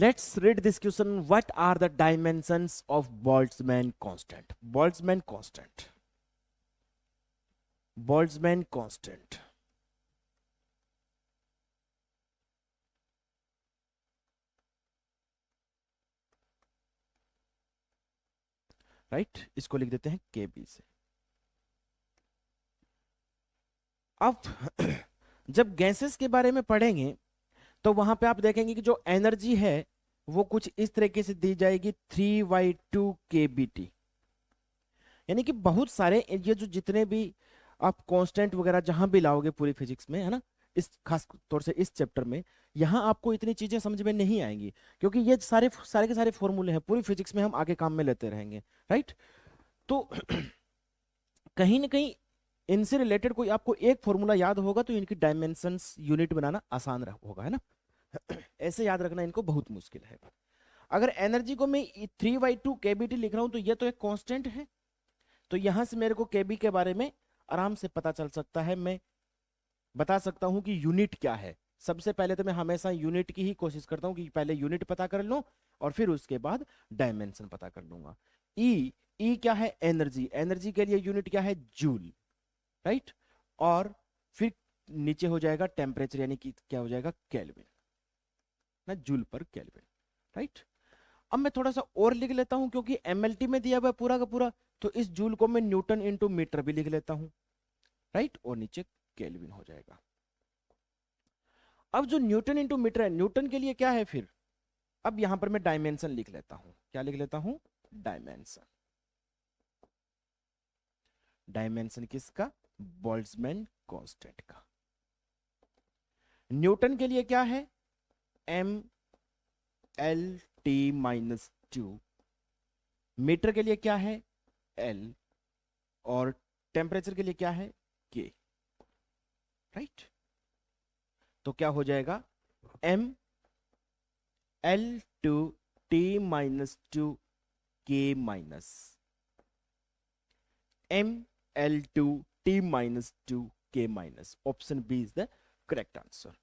Let's read this question. What are the dimensions of Boltzmann constant? Boltzmann constant. Boltzmann constant. Right, इसको लिख देते हैं के B से। अब जब गैसेस के बारे में पढ़ेंगे तो वहां पे आप देखेंगे कि जो एनर्जी है वो कुछ इस तरीके से दी जाएगी 3/2 kBT। यानी कि बहुत सारे ये जो जितने भी आप कांस्टेंट वगैरह जहां भी लाओगे पूरी फिजिक्स में, है ना, इस खास तौर से इस चैप्टर में, यहाँ आपको इतनी चीजें समझ में नहीं आएंगी क्योंकि ये सारे सारे के सारे फॉर्मूले हैं, पूरी फिजिक्स में हम आगे काम में लेते रहेंगे। राइट, तो कहीं ना कहीं इनसे रिलेटेड कोई आपको एक फॉर्मूला याद होगा तो इनकी डायमेंशंस यूनिट बनाना आसान होगा, है ना। ऐसे याद रखना इनको बहुत मुश्किल है। अगर एनर्जी को मैं 3/2 kBT लिख रहा हूं तो ये तो एक कांस्टेंट है, तो यहां से मेरे को केबी के बारे में आराम से पता चल सकता है। मैं बता सकता हूं कि यूनिट क्या है। सबसे पहले तो मैं हमेशा यूनिट की ही कोशिश करता हूं कि पहले यूनिट पता कर लूं और फिर उसके बाद डायमेंशन पता कर लूंगा। ई क्या है? एनर्जी। एनर्जी के लिए यूनिट क्या है? जूल। राइट, और फिर नीचे हो जाएगा टेम्परेचर, यानी कि क्या हो जाएगा? केल्विन, ना, जूल पर केल्विन। राइट, अब मैं थोड़ा सा और लिख लेता हूं क्योंकि एमएलटी में दिया हुआ है पूरा का पूरा, तो इस जूल को मैं न्यूटन इंटू मीटर भी लिख लेता हूं। राइट, और नीचे केल्विन हो जाएगा। अब जो न्यूटन इंटू मीटर है, न्यूटन के लिए क्या है फिर? अब यहां पर मैं डायमेंशन लिख लेता हूं। क्या लिख लेता हूं? डायमेंशन। डायमेंशन किसका? बोल्ट्जमैन कांस्टेंट का। न्यूटन के लिए क्या है? M L T minus 2। Metre के लिए क्या है? एल। और टेम्परेचर के लिए क्या है? के। राइट, तो क्या हो जाएगा? M L two T minus 2 के minus M L two T minus 2 के minus. Option B is the correct answer.